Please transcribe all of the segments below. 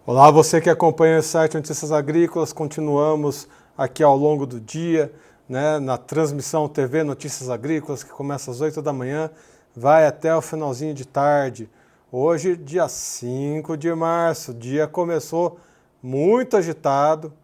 Olá, você que acompanha o site Notícias Agrícolas, continuamos aqui ao longo do dia, né, na transmissão TV Notícias Agrícolas, que começa às 8 da manhã, vai até o finalzinho de tarde. Hoje, dia 5 de março, o dia começou muito agitado,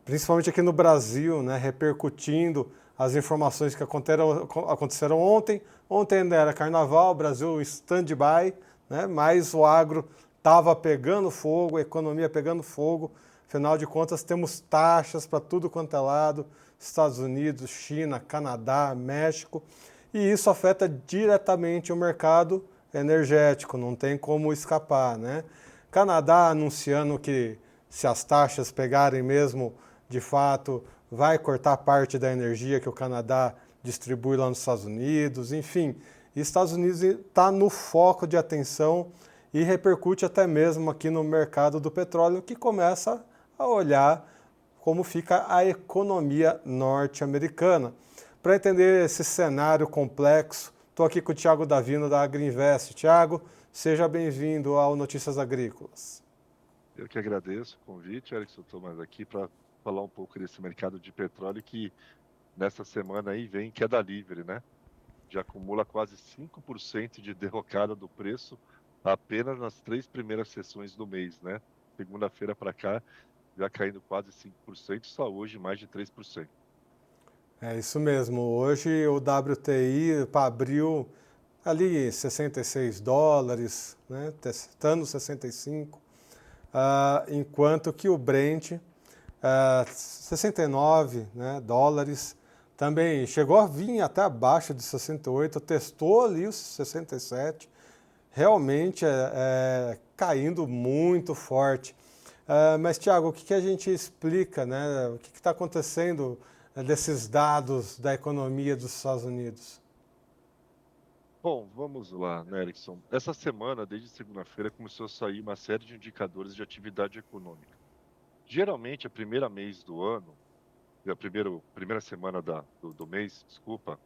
principalmente aqui no Brasil, né, repercutindo as informações que aconteceram ontem. Ontem ainda era carnaval, Brasil stand-by, né, mas o agro estava pegando fogo, a economia pegando fogo. Afinal de contas, temos taxas para tudo quanto é lado, Estados Unidos, China, Canadá, México, e isso afeta diretamente o mercado energético, não tem como escapar, né? Canadá anunciando que se as taxas pegarem mesmo, de fato, vai cortar parte da energia que o Canadá distribui lá nos Estados Unidos, enfim. E Estados Unidos está no foco de atenção e repercute até mesmo aqui no mercado do petróleo, que começa a olhar como fica a economia norte-americana. Para entender esse cenário complexo, estou aqui com o Thiago Davino da Agriinvest. Thiago, seja bem-vindo ao Notícias Agrícolas. Eu que agradeço o convite, Erickson Thomas, aqui para falar um pouco desse mercado de petróleo que nessa semana aí vem em queda livre, né? Já acumula quase 5% de derrocada do preço apenas nas 3 primeiras sessões do mês, né? Segunda-feira para cá, já caindo quase 5%, só hoje mais de 3%. É isso mesmo. Hoje o WTI abriu ali 66 dólares, né? Testando 65, enquanto que o Brent 69, né, dólares. Também chegou a vir até abaixo de 68, testou ali os 67, realmente caindo muito forte. Mas, Tiago, o que a gente explica, né? O que está acontecendo desses dados da economia dos Estados Unidos? Bom, vamos lá, né, Erickson? Essa semana, desde segunda-feira, começou a sair uma série de indicadores de atividade econômica. Geralmente, a primeira mês do ano, a primeira semana do mês, desculpa,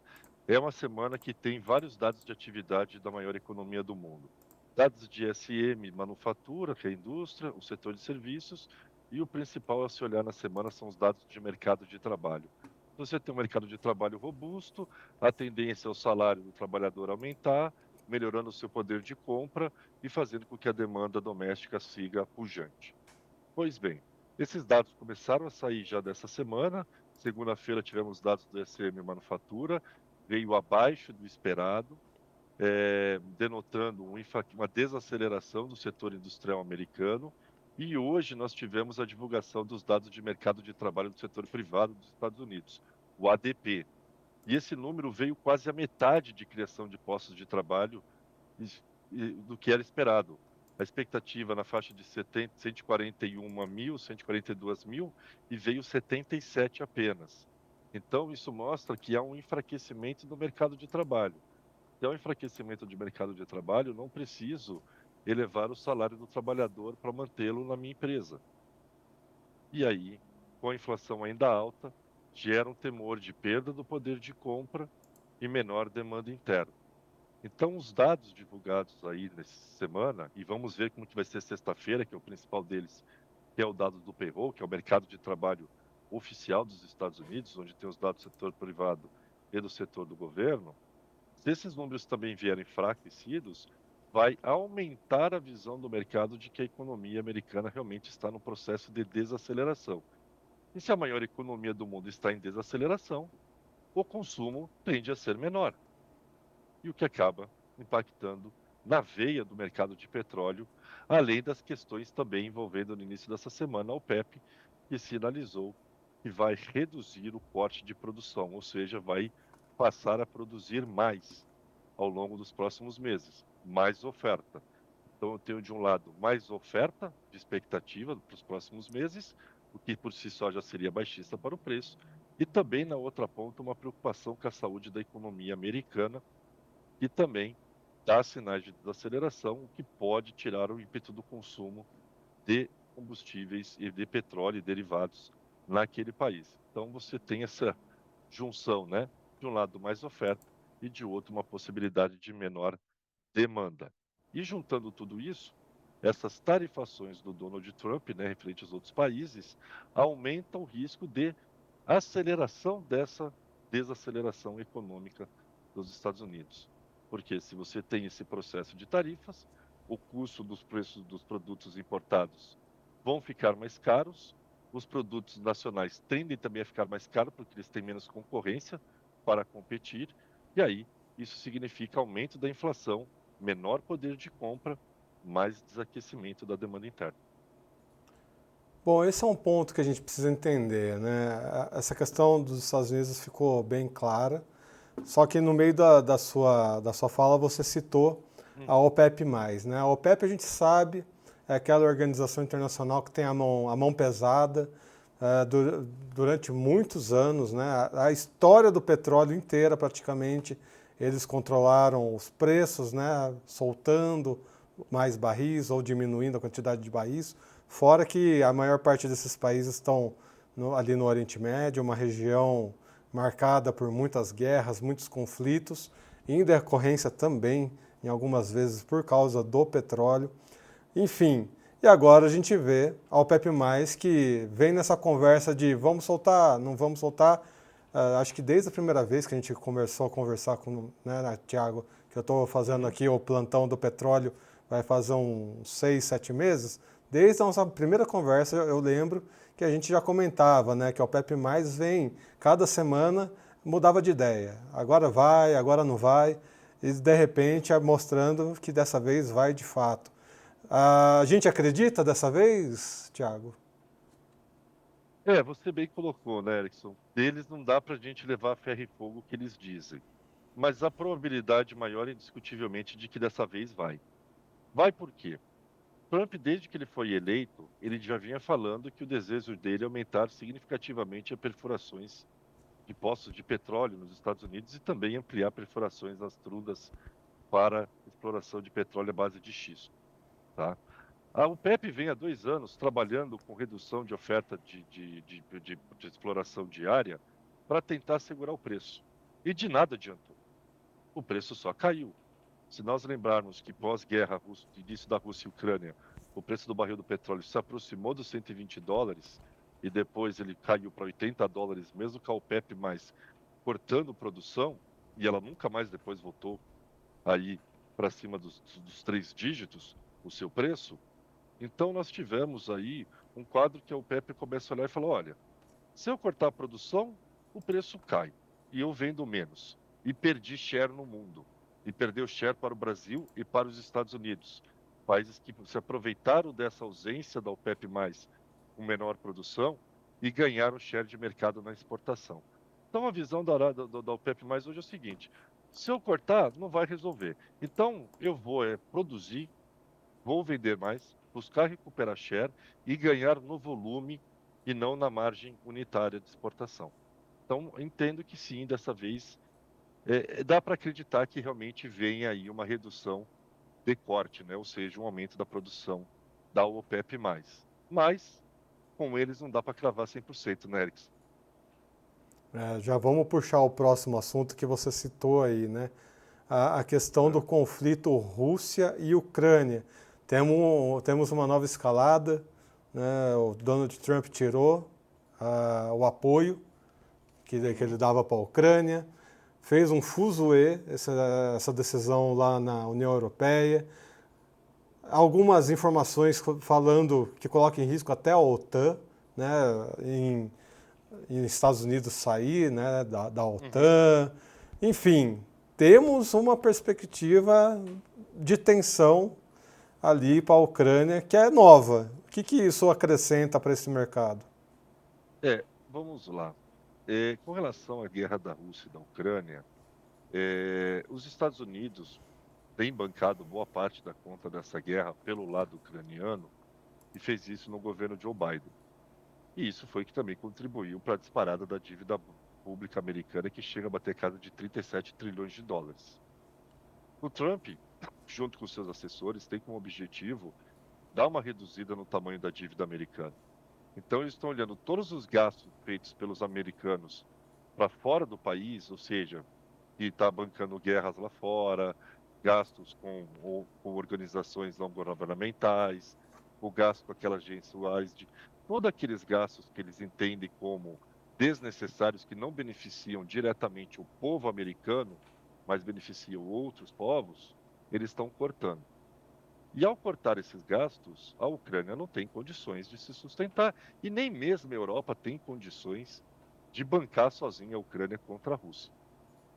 é uma semana que tem vários dados de atividade da maior economia do mundo. Dados de SM, manufatura, que é a indústria, o setor de serviços, e o principal a se olhar na semana são os dados de mercado de trabalho. Se você tem um mercado de trabalho robusto, a tendência é o salário do trabalhador aumentar, melhorando o seu poder de compra e fazendo com que a demanda doméstica siga pujante. Pois bem, esses dados começaram a sair já dessa semana. Segunda-feira tivemos dados do SM Manufatura, veio abaixo do esperado, denotando uma desaceleração do setor industrial americano. E hoje nós tivemos a divulgação dos dados de mercado de trabalho do setor privado dos Estados Unidos, o ADP. E esse número veio quase a metade de criação de postos de trabalho do que era esperado. A expectativa na faixa de 70, 141 mil, 142 mil, e veio 77 apenas. Então, isso mostra que há um enfraquecimento do mercado de trabalho. Se há um enfraquecimento do mercado de trabalho, não preciso elevar o salário do trabalhador para mantê-lo na minha empresa. E aí, com a inflação ainda alta, gera um temor de perda do poder de compra e menor demanda interna. Então, os dados divulgados aí nessa semana, e vamos ver como que vai ser sexta-feira, que é o principal deles, que é o dado do payroll, que é o mercado de trabalho oficial dos Estados Unidos, onde tem os dados do setor privado e do setor do governo. Se esses números também vierem enfraquecidos, vai aumentar a visão do mercado de que a economia americana realmente está no processo de desaceleração. E se a maior economia do mundo está em desaceleração, o consumo tende a ser menor, e o que acaba impactando na veia do mercado de petróleo, além das questões também envolvendo no início dessa semana a OPEP, que sinalizou que vai reduzir o corte de produção, ou seja, vai passar a produzir mais ao longo dos próximos meses, mais oferta. Então, eu tenho de um lado mais oferta de expectativa para os próximos meses, o que por si só já seria baixista para o preço, e também na outra ponta uma preocupação com a saúde da economia americana, e também dá sinais de desaceleração, o que pode tirar o ímpeto do consumo de combustíveis e de petróleo e derivados naquele país. Então você tem essa junção, né? De um lado mais oferta e de outro uma possibilidade de menor demanda. E juntando tudo isso, essas tarifações do Donald Trump, né, referente aos outros países, aumentam o risco de aceleração dessa desaceleração econômica dos Estados Unidos. Porque se você tem esse processo de tarifas, o custo dos preços dos produtos importados vão ficar mais caros, os produtos nacionais tendem também a ficar mais caros porque eles têm menos concorrência para competir, e aí isso significa aumento da inflação, menor poder de compra, mais desaquecimento da demanda interna. Bom, esse é um ponto que a gente precisa entender, né? Essa questão dos Estados Unidos ficou bem clara, só que no meio da sua fala você citou a Uhum. OPEP+, né? A OPEP a gente sabe é aquela organização internacional que tem a mão pesada durante muitos anos, né? A história do petróleo inteira praticamente eles controlaram os preços, né? Soltando mais barris ou diminuindo a quantidade de barris. Fora que a maior parte desses países estão ali no Oriente Médio, uma região marcada por muitas guerras, muitos conflitos, em decorrência também, em algumas vezes, por causa do petróleo. Enfim, e agora a gente vê a OPEP+, que vem nessa conversa de vamos soltar, não vamos soltar. Acho que desde a primeira vez que a gente começou a conversar com, né, Tiago, que eu estou fazendo Uhum. aqui o plantão do petróleo, vai fazer uns 6, 7 meses. Desde a nossa primeira conversa, eu lembro que a gente já comentava, né, que a OPEP+, vem, cada semana mudava de ideia. Agora vai, agora não vai, e de repente mostrando que dessa vez vai de fato. A gente acredita dessa vez, Tiago? Você bem colocou, né, Erickson? Deles não dá para a gente levar a ferro e fogo o que eles dizem. Mas a probabilidade maior, indiscutivelmente, de que dessa vez vai. Vai por quê? Trump, desde que ele foi eleito, ele já vinha falando que o desejo dele é aumentar significativamente as perfurações de poços de petróleo nos Estados Unidos e também ampliar perfurações nas trudas para exploração de petróleo à base de xisto, tá? A OPEP vem há 2 anos trabalhando com redução de oferta de exploração diária para tentar segurar o preço. E de nada adiantou. O preço só caiu. Se nós lembrarmos que pós-guerra, início da Rússia e Ucrânia, o preço do barril do petróleo se aproximou dos US$ 120 e depois ele caiu para US$ 80, mesmo com a OPEP mais cortando produção, e ela nunca mais depois voltou aí para cima dos 3 dígitos, o seu preço. Então nós tivemos aí um quadro que a OPEP começa a olhar e fala: olha, se eu cortar a produção, o preço cai e eu vendo menos. E perdi share no mundo. E perdeu share para o Brasil e para os Estados Unidos. Países que se aproveitaram dessa ausência da OPEP+, com menor produção, e ganharam share de mercado na exportação. Então a visão da OPEP+, hoje é o seguinte: se eu cortar, não vai resolver. Então eu vou produzir, vou vender mais, buscar recuperar share e ganhar no volume e não na margem unitária de exportação. Então, entendo que sim, dessa vez, dá para acreditar que realmente vem aí uma redução de corte, né? Ou seja, um aumento da produção da OPEP+. Mas, com eles, não dá para cravar 100%, né, Erickson? Já vamos puxar o próximo assunto que você citou aí, né? A questão do É. conflito Rússia e Ucrânia. Temos uma nova escalada, né? O Donald Trump tirou o apoio que ele Uhum. dava para a Ucrânia, fez um fuzuê essa decisão lá na União Europeia. Algumas informações falando que coloca em risco até a OTAN, né, em Estados Unidos sair, né, da Uhum. OTAN. Enfim, temos uma perspectiva de tensão ali para a Ucrânia que é nova. O que isso acrescenta para esse mercado? Vamos lá. Com relação à guerra da Rússia e da Ucrânia, os Estados Unidos têm bancado boa parte da conta dessa guerra pelo lado ucraniano e fez isso no governo Joe Biden. E isso foi que também contribuiu para a disparada da dívida pública americana, que chega a bater casa de US$ 37 trilhões. O Trump, junto com seus assessores, tem como objetivo dar uma reduzida no tamanho da dívida americana. Então, eles estão olhando todos os gastos feitos pelos americanos para fora do país, ou seja, que está bancando guerras lá fora, gastos com organizações não governamentais, o gasto com aquelas agências UAS, todos aqueles gastos que eles entendem como desnecessários, que não beneficiam diretamente o povo americano, mas beneficiam outros povos, eles estão cortando. E ao cortar esses gastos, a Ucrânia não tem condições de se sustentar, e nem mesmo a Europa tem condições de bancar sozinha a Ucrânia contra a Rússia.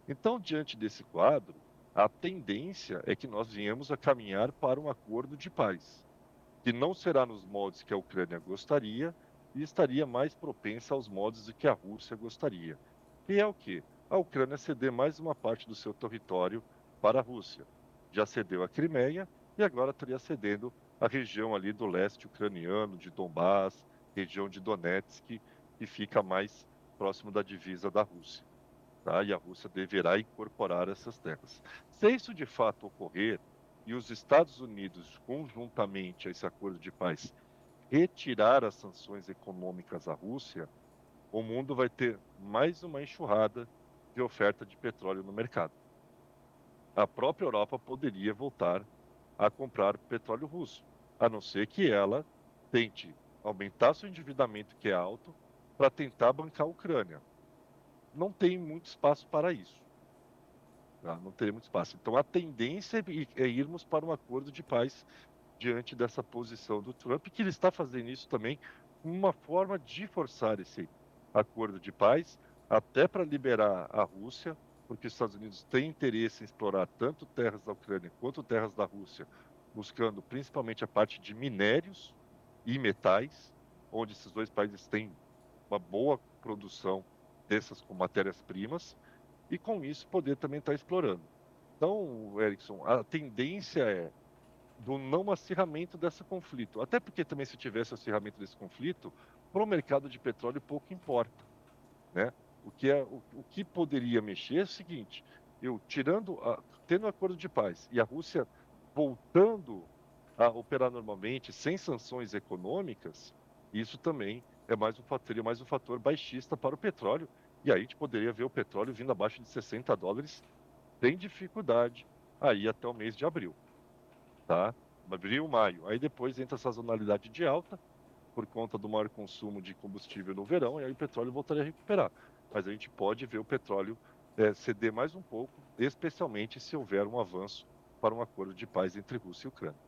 Então, diante desse quadro, a tendência é que nós venhamos a caminhar para um acordo de paz, que não será nos moldes que a Ucrânia gostaria e estaria mais propensa aos moldes de que a Rússia gostaria. E é o quê? A Ucrânia ceder mais uma parte do seu território para a Rússia. Já cedeu a Crimeia e agora estaria cedendo a região ali do leste ucraniano, de Donbás, região de Donetsk, que fica mais próximo da divisa da Rússia. Tá? E a Rússia deverá incorporar essas terras. Se isso de fato ocorrer e os Estados Unidos, conjuntamente a esse acordo de paz, retirar as sanções econômicas à Rússia, o mundo vai ter mais uma enxurrada de oferta de petróleo no mercado. A própria Europa poderia voltar a comprar petróleo russo, a não ser que ela tente aumentar seu endividamento, que é alto, para tentar bancar a Ucrânia. Não tem muito espaço para isso. Tá? Não teria muito espaço. Então, a tendência é irmos para um acordo de paz diante dessa posição do Trump, que ele está fazendo isso também uma forma de forçar esse acordo de paz, até para liberar a Rússia, porque os Estados Unidos têm interesse em explorar tanto terras da Ucrânia quanto terras da Rússia, buscando principalmente a parte de minérios e metais, onde esses dois países têm uma boa produção dessas com matérias-primas, e com isso poder também estar explorando. Então, Erickson, a tendência é do não acirramento desse conflito. Até porque também se tivesse acirramento desse conflito, para o mercado de petróleo pouco importa, né? O que poderia mexer é o seguinte: eu tendo um acordo de paz e a Rússia voltando a operar normalmente, sem sanções econômicas, isso também é teria mais um fator baixista para o petróleo, e aí a gente poderia ver o petróleo vindo abaixo de $60 sem dificuldade aí até o mês de abril, tá? Abril, maio. Aí depois entra a sazonalidade de alta, por conta do maior consumo de combustível no verão, e aí o petróleo voltaria a recuperar. Mas a gente pode ver o petróleo ceder mais um pouco, especialmente se houver um avanço para um acordo de paz entre Rússia e Ucrânia.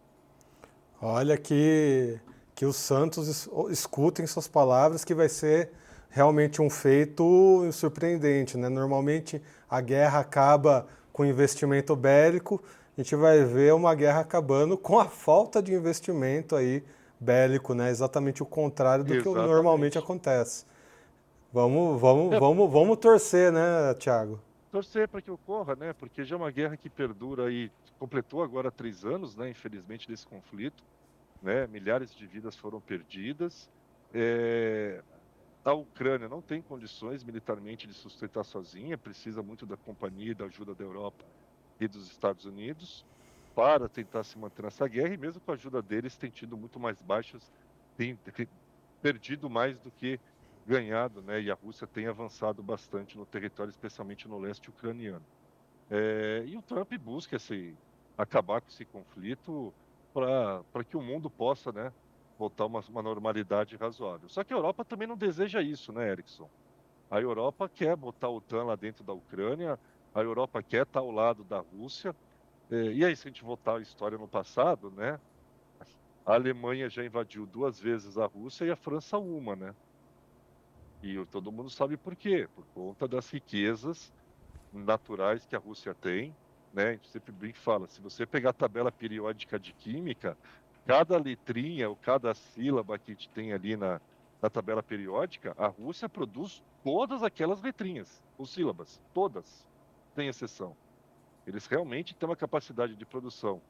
Olha que os santos escutem suas palavras, que vai ser realmente um feito surpreendente, né? Normalmente a guerra acaba com investimento bélico, a gente vai ver uma guerra acabando com a falta de investimento aí bélico, né? Exatamente o contrário do que normalmente Exatamente. acontece. É, Vamos torcer, né, Thiago? torcer para que ocorra, né? Porque já é uma guerra que perdura aí, completou agora 3 anos, né? Infelizmente, desse conflito, né? Milhares de vidas foram perdidas. É, A Ucrânia não tem condições militarmente de sustentar sozinha, precisa muito da companhia e da ajuda da Europa e dos Estados Unidos para tentar se manter nessa guerra, e mesmo com a ajuda deles, tem tido muito mais baixas, tem perdido mais do que ganhado, né? E a Rússia tem avançado bastante no território, especialmente no leste ucraniano. E o Trump busca acabar com esse conflito para que o mundo possa, né, voltar uma normalidade razoável. Só que a Europa também não deseja isso, né, Erickson? A Europa quer botar a OTAN lá dentro da Ucrânia, a Europa quer estar ao lado da Rússia. E aí, se a gente voltar à história no passado, né, a Alemanha já invadiu 2 vezes a Rússia e a França uma, né? E todo mundo sabe por quê? Por conta das riquezas naturais que a Rússia tem, né? A gente sempre brinca e fala, se você pegar a tabela periódica de química, cada letrinha ou cada sílaba que a gente tem ali na tabela periódica, a Rússia produz todas aquelas letrinhas, ou sílabas, todas, sem exceção. Eles realmente têm uma capacidade de produção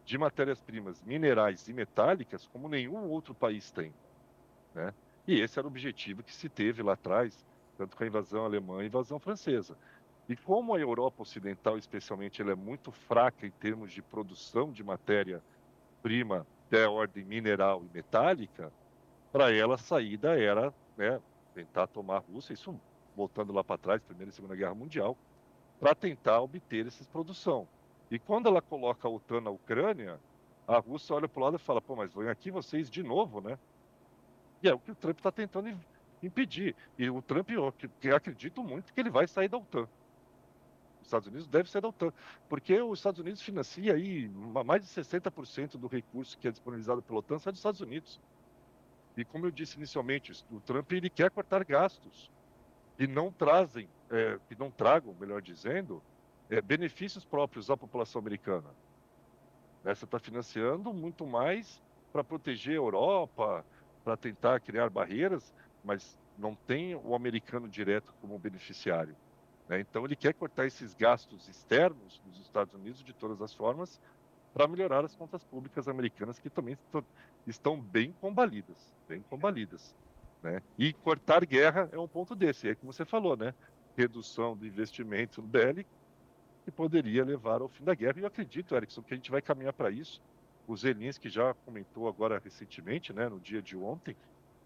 de matérias-primas minerais e metálicas como nenhum outro país tem, né? E esse era o objetivo que se teve lá atrás, tanto com a invasão alemã e a invasão francesa. E como a Europa Ocidental, especialmente, ela é muito fraca em termos de produção de matéria-prima da ordem mineral e metálica, para ela a saída era, né, tentar tomar a Rússia, isso voltando lá para trás, Primeira e Segunda Guerra Mundial, para tentar obter essa produção. E quando ela coloca a OTAN na Ucrânia, a Rússia olha para o lado e fala, pô, mas vem aqui vocês de novo, né? E é o que o Trump está tentando impedir. E o Trump, eu acredito muito que ele vai sair da OTAN. Os Estados Unidos deve sair da OTAN, porque os Estados Unidos financia aí mais de 60% do recurso que é disponibilizado pela OTAN sai dos Estados Unidos. E como eu disse inicialmente, o Trump ele quer cortar gastos e não trazem, que não tragam, melhor dizendo, benefícios próprios à população americana. Você está financiando muito mais para proteger a Europa, para tentar criar barreiras, mas não tem o americano direto como beneficiário. Né? Então, ele quer cortar esses gastos externos dos Estados Unidos de todas as formas para melhorar as contas públicas americanas, que também estão bem combalidas, bem combalidas. Né? E cortar guerra é um ponto desse, é como você falou, né? Redução do investimento bélico, que poderia levar ao fim da guerra. E eu acredito, Erickson, que a gente vai caminhar para isso. O Zelensky já comentou agora recentemente, né, no dia de ontem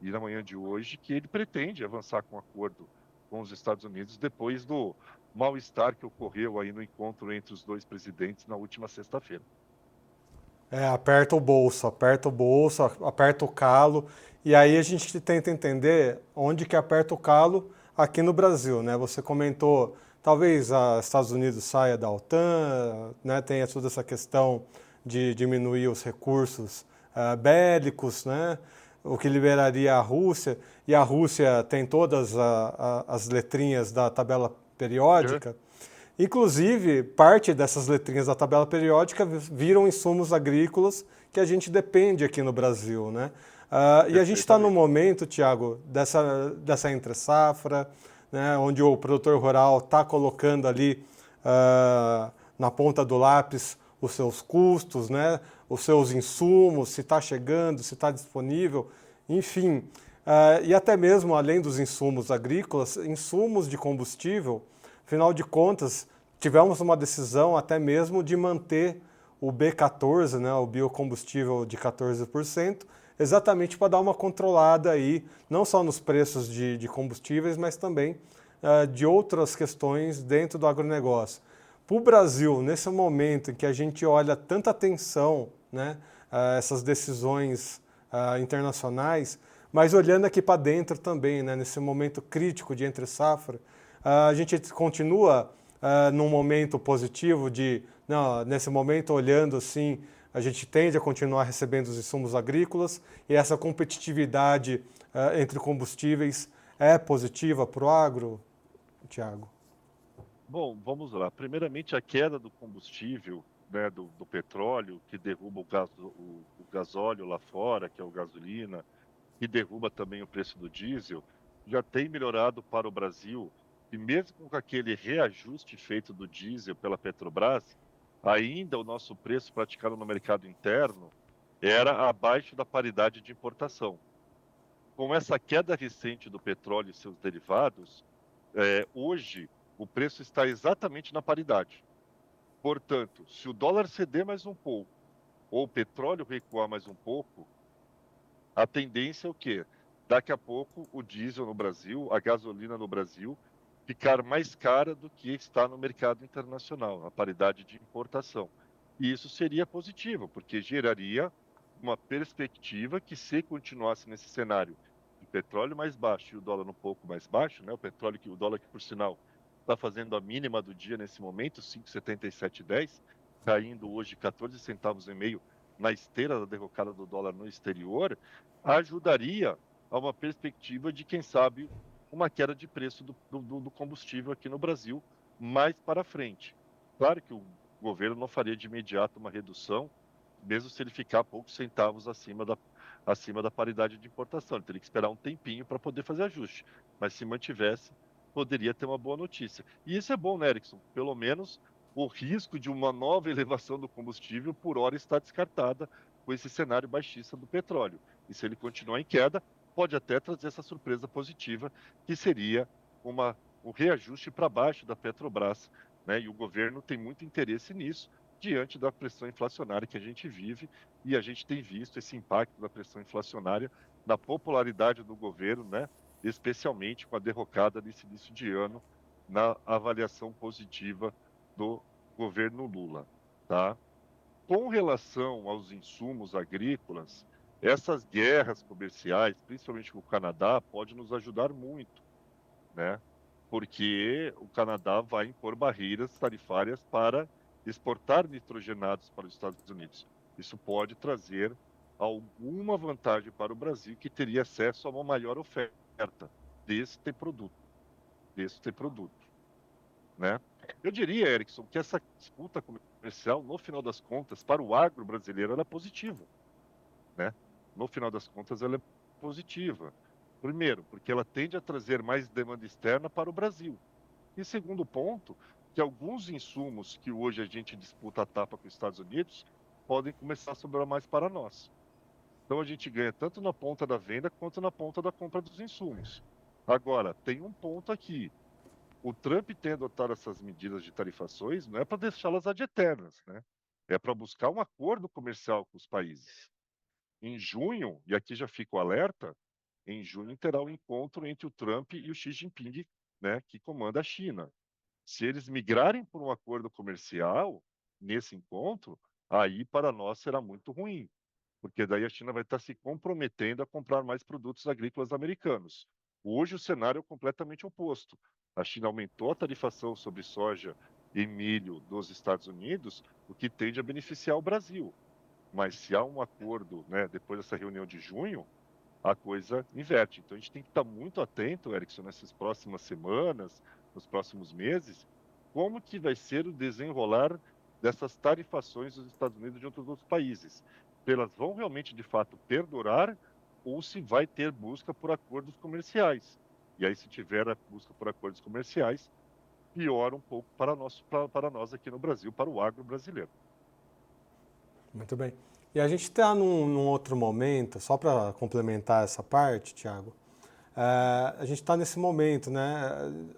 e na manhã de hoje, que ele pretende avançar com um acordo com os Estados Unidos depois do mal-estar que ocorreu aí no encontro entre os dois presidentes na última sexta-feira. Aperta o bolso, aperta o calo, e aí a gente tenta entender onde que aperta o calo aqui no Brasil, né? Você comentou, talvez os Estados Unidos saia da OTAN, né? Tenha toda essa questão de diminuir os recursos bélicos, né? O que liberaria a Rússia, e a Rússia tem todas as letrinhas da tabela É, periódica. Inclusive, parte dessas letrinhas da tabela periódica viram insumos agrícolas que a gente depende aqui no Brasil, né? E a gente está no perfeitamente. momento, Tiago, dessa entre-safra, né, onde o produtor rural está colocando ali na ponta do lápis os seus custos, né, os seus insumos, se está chegando, se está disponível, enfim. E até mesmo, além dos insumos agrícolas, insumos de combustível. Afinal de contas, tivemos uma decisão até mesmo de manter o B14, né, o biocombustível de 14%, exatamente para dar uma controlada aí, não só nos preços de combustíveis, mas também de outras questões dentro do agronegócio. Para o Brasil, nesse momento em que a gente olha tanta atenção, né, a essas decisões internacionais, mas olhando aqui para dentro também, né, nesse momento crítico de entre safra, a gente continua num momento positivo de, não, nesse momento olhando assim, a gente tende a continuar recebendo os insumos agrícolas e essa competitividade entre combustíveis é positiva para o agro, Tiago? Bom, vamos lá. Primeiramente, a queda do combustível, né, do petróleo, que derruba o gasóleo lá fora, que é o gasolina, que derruba também o preço do diesel, já tem melhorado para o Brasil. E mesmo com aquele reajuste feito do diesel pela Petrobras, ainda o nosso preço praticado no mercado interno era abaixo da paridade de importação. Com essa queda recente do petróleo e seus derivados, hoje o preço está exatamente na paridade. Portanto, se o dólar ceder mais um pouco, ou o petróleo recuar mais um pouco, a tendência é o quê? Daqui a pouco o diesel no Brasil, a gasolina no Brasil, ficar mais cara do que está no mercado internacional, a paridade de importação. E isso seria positivo, porque geraria uma perspectiva que, se continuasse nesse cenário de petróleo mais baixo e o dólar um pouco mais baixo, né, o dólar que, por sinal, está fazendo a mínima do dia nesse momento, 5,7710, caindo hoje 14 centavos e meio na esteira da derrocada do dólar no exterior, ajudaria a uma perspectiva de, quem sabe, uma queda de preço do combustível aqui no Brasil mais para frente. Claro que o governo não faria de imediato uma redução, mesmo se ele ficar poucos centavos acima da paridade de importação. Ele teria que esperar um tempinho para poder fazer ajuste. Mas se mantivesse, poderia ter uma boa notícia. E isso é bom, né, Erickson? Pelo menos o risco de uma nova elevação do combustível por hora está descartada com esse cenário baixista do petróleo. E se ele continuar em queda, pode até trazer essa surpresa positiva, que seria um reajuste para baixo da Petrobras. Né? E o governo tem muito interesse nisso, diante da pressão inflacionária que a gente vive, e a gente tem visto esse impacto da pressão inflacionária na popularidade do governo, né? Especialmente com a derrocada nesse início de ano na avaliação positiva do governo Lula. tá? Com relação aos insumos agrícolas, essas guerras comerciais, principalmente com o Canadá, pode nos ajudar muito, né? Porque o Canadá vai impor barreiras tarifárias para exportar nitrogenados para os Estados Unidos. Isso pode trazer alguma vantagem para o Brasil, que teria acesso a uma maior oferta deste produto, deste produto, né? Eu diria, Erickson, que essa disputa comercial, no final das contas, para o agro brasileiro, ela é positiva, né? No final das contas, ela é positiva. Primeiro, porque ela tende a trazer mais demanda externa para o Brasil. E segundo ponto, que alguns insumos que hoje a gente disputa a tapa com os Estados Unidos podem começar a sobrar mais para nós. Então a gente ganha tanto na ponta da venda quanto na ponta da compra dos insumos. Agora, tem um ponto aqui. O Trump tem adotado essas medidas de tarifações não é para deixá-las ad eternas, né? É para buscar um acordo comercial com os países. Em junho, e aqui já fica o alerta, em junho terá um encontro entre o Trump e o Xi Jinping, né, que comanda a China. Se eles migrarem por um acordo comercial nesse encontro, aí para nós será muito ruim, porque daí a China vai estar se comprometendo a comprar mais produtos agrícolas americanos. Hoje o cenário é completamente oposto. A China aumentou a tarifação sobre soja e milho dos Estados Unidos, o que tende a beneficiar o Brasil. Mas se há um acordo, né, depois dessa reunião de junho, a coisa inverte. Então a gente tem que estar muito atento, Erickson, nessas próximas semanas, nos próximos meses, como que vai ser o desenrolar dessas tarifações dos Estados Unidos e de outros países. Se elas vão realmente, de fato, perdurar ou se vai ter busca por acordos comerciais. E aí, se tiver a busca por acordos comerciais, piora um pouco para nós aqui no Brasil, para o agro brasileiro. Muito bem. E a gente está num outro momento, só para complementar essa parte, Tiago, a gente está nesse momento, né?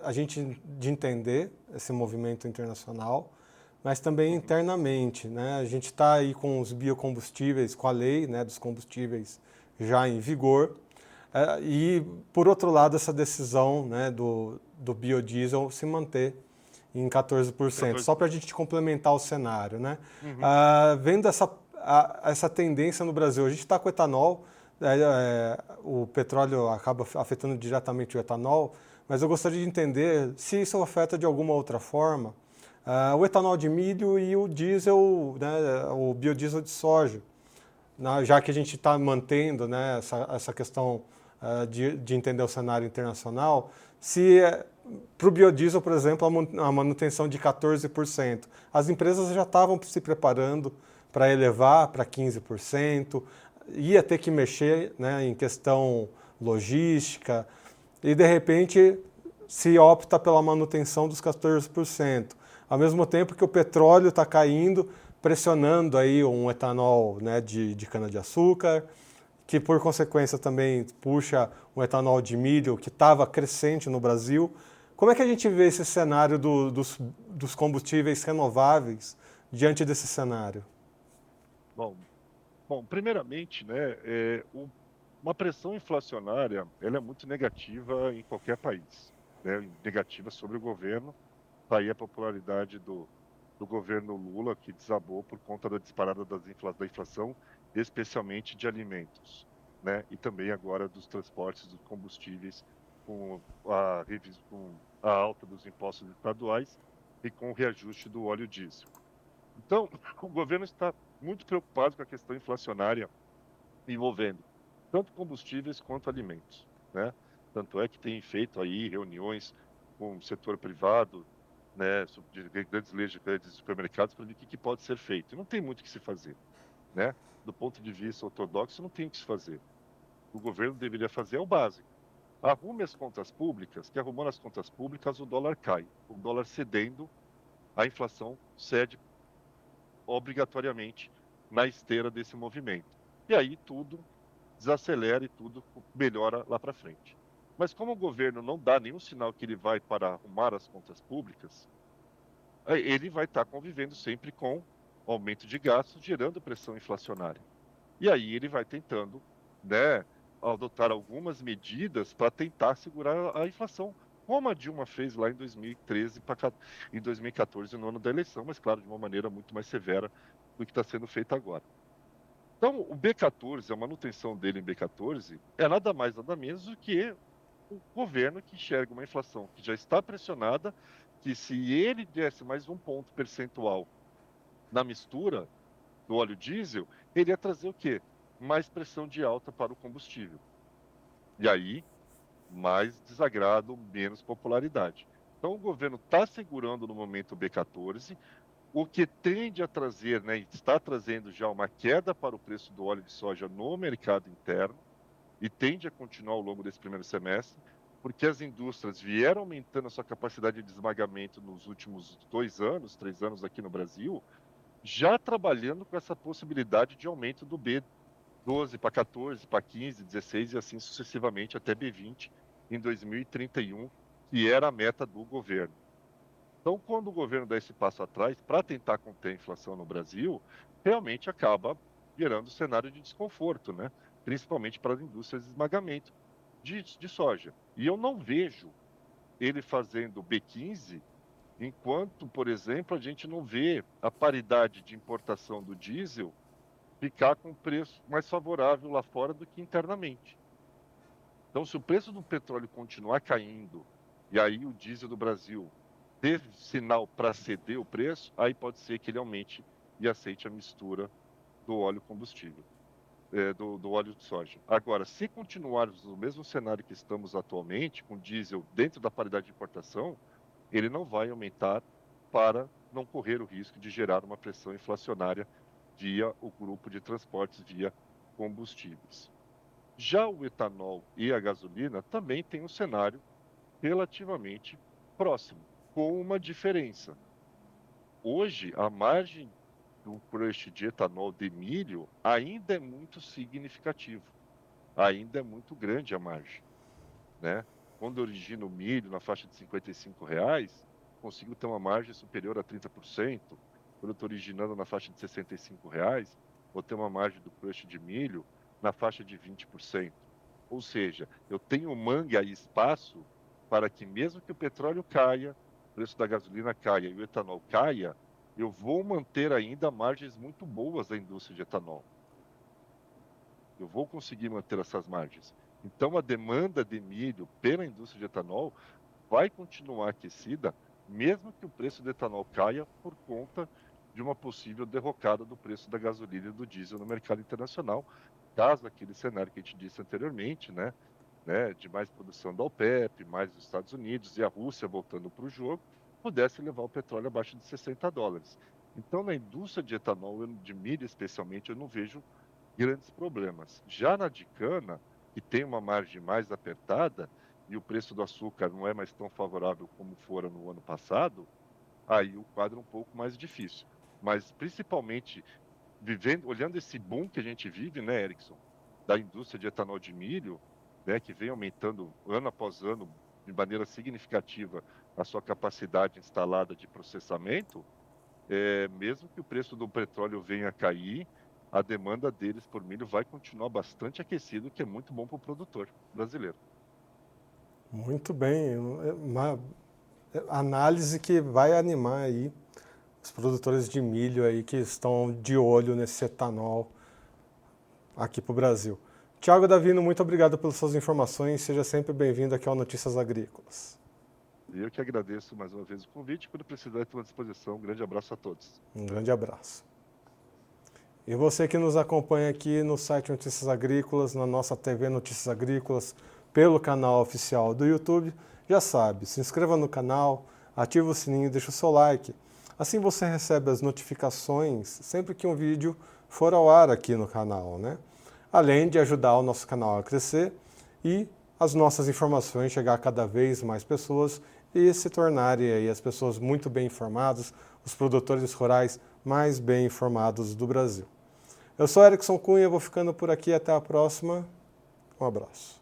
A gente de entender esse movimento internacional, mas também Uhum. internamente, né? A gente está aí com os biocombustíveis, com a lei, né, dos combustíveis já em vigor, e por outro lado essa decisão, né, do biodiesel se manter em 14%, só 14. para a gente complementar o cenário, né? Uhum. Vendo essa tendência no Brasil, a gente está com etanol, o petróleo acaba afetando diretamente o etanol, mas eu gostaria de entender se isso afeta de alguma outra forma o etanol de milho e o diesel, né, o biodiesel de soja, né, já que a gente está mantendo, né, essa questão de entender o cenário internacional, se para o biodiesel, por exemplo, a manutenção de 14%, as empresas já estavam se preparando para elevar para 15%, ia ter que mexer, né, em questão logística, e de repente se opta pela manutenção dos 14%. Ao mesmo tempo que o petróleo está caindo, pressionando aí um etanol, né, de cana-de-açúcar, que por consequência também puxa um etanol de milho que estava crescente no Brasil. Como é que a gente vê esse cenário dos combustíveis renováveis diante desse cenário? Bom, primeiramente, né, uma pressão inflacionária, ela é muito negativa em qualquer país, né, negativa sobre o governo. Tá aí a popularidade do governo Lula, que desabou por conta da disparada da inflação, especialmente de alimentos, né, e também agora dos transportes, dos combustíveis, com a alta dos impostos estaduais e com o reajuste do óleo diesel. Então, o governo está muito preocupado com a questão inflacionária envolvendo tanto combustíveis quanto alimentos, né? Tanto é que tem feito aí reuniões com o setor privado, né, de grandes leis de grandes supermercados para ver o que pode ser feito. E não tem muito o que se fazer, né? Do ponto de vista ortodoxo, não tem o que se fazer. O governo deveria fazer é o básico. Arrume as contas públicas, que arrumando as contas públicas o dólar cai. O dólar cedendo, a inflação cede obrigatoriamente na esteira desse movimento. E aí tudo desacelera e tudo melhora lá para frente. Mas como o governo não dá nenhum sinal que ele vai para arrumar as contas públicas, ele vai estar convivendo sempre com aumento de gastos, gerando pressão inflacionária. E aí ele vai tentando, né, adotar algumas medidas para tentar segurar a inflação, como a Dilma fez lá em 2013, em 2014, no ano da eleição, mas claro, de uma maneira muito mais severa do que está sendo feito agora. Então, o B14, a manutenção dele em B14, é nada mais, nada menos do que o governo que enxerga uma inflação que já está pressionada, que se ele desse mais um ponto percentual na mistura do óleo diesel, ele ia trazer o quê? Mais pressão de alta para o combustível. E aí, mais desagrado, menos popularidade. Então, o governo está segurando no momento o B14, o que tende a trazer, né, está trazendo já uma queda para o preço do óleo de soja no mercado interno e tende a continuar ao longo desse primeiro semestre, porque as indústrias vieram aumentando a sua capacidade de esmagamento nos últimos 2 anos, 3 anos aqui no Brasil, já trabalhando com essa possibilidade de aumento do B12 para 14, para 15, 16 e assim sucessivamente até B20 em 2031, que era a meta do governo. Então, quando o governo dá esse passo atrás para tentar conter a inflação no Brasil, realmente acaba gerando cenário de desconforto, né? Principalmente para as indústrias de esmagamento de soja. E eu não vejo ele fazendo B15 enquanto, por exemplo, a gente não vê a paridade de importação do diesel ficar com preço mais favorável lá fora do que internamente. Então, se o preço do petróleo continuar caindo e aí o diesel do Brasil teve sinal para ceder o preço, aí pode ser que ele aumente e aceite a mistura do óleo combustível, do óleo de soja. Agora, se continuarmos no mesmo cenário que estamos atualmente, com diesel dentro da paridade de importação, ele não vai aumentar para não correr o risco de gerar uma pressão inflacionária via o grupo de transportes, via combustíveis. Já o etanol e a gasolina também têm um cenário relativamente próximo, com uma diferença. Hoje, a margem do crush de etanol de milho ainda é muito significativo, ainda é muito grande a margem, né? Quando eu origino milho na faixa de R$ 55, consigo ter uma margem superior a 30%. Quando eu estou originando na faixa de R$ 65, vou ter uma margem do crush de milho na faixa de 20%. Ou seja, eu tenho manga e espaço para que mesmo que o petróleo caia, o preço da gasolina caia e o etanol caia, eu vou manter ainda margens muito boas da indústria de etanol. Eu vou conseguir manter essas margens. Então, a demanda de milho pela indústria de etanol vai continuar aquecida, mesmo que o preço do etanol caia por conta de uma possível derrocada do preço da gasolina e do diesel no mercado internacional, caso aquele cenário que a gente disse anteriormente, né, de mais produção da OPEP, mais dos Estados Unidos e a Rússia voltando para o jogo, pudesse levar o petróleo abaixo de $60. Então, na indústria de etanol, de milho especialmente, eu não vejo grandes problemas. Já na de cana, que tem uma margem mais apertada e o preço do açúcar não é mais tão favorável como fora no ano passado, aí o quadro é um pouco mais difícil. Mas principalmente olhando esse boom que a gente vive, né, Erickson, da indústria de etanol de milho, né, que vem aumentando ano após ano de maneira significativa a sua capacidade instalada de processamento, mesmo que o preço do petróleo venha a cair, a demanda deles por milho vai continuar bastante aquecido, o que é muito bom para o produtor brasileiro. Muito bem, uma análise que vai animar aí os produtores de milho aí que estão de olho nesse etanol aqui para o Brasil. Tiago Davino, muito obrigado pelas suas informações, seja sempre bem-vindo aqui ao Notícias Agrícolas. Eu que agradeço mais uma vez o convite, quando precisar estou à disposição. Um grande abraço a todos. Um grande abraço. E você que nos acompanha aqui no site Notícias Agrícolas, na nossa TV Notícias Agrícolas, pelo canal oficial do YouTube, já sabe, se inscreva no canal, ative o sininho e deixe o seu like. Assim você recebe as notificações sempre que um vídeo for ao ar aqui no canal, né? Além de ajudar o nosso canal a crescer e as nossas informações chegar a cada vez mais pessoas e se tornarem aí as pessoas muito bem informadas, os produtores rurais mais bem informados do Brasil. Eu sou Erickson Cunha, vou ficando por aqui, até a próxima. Um abraço.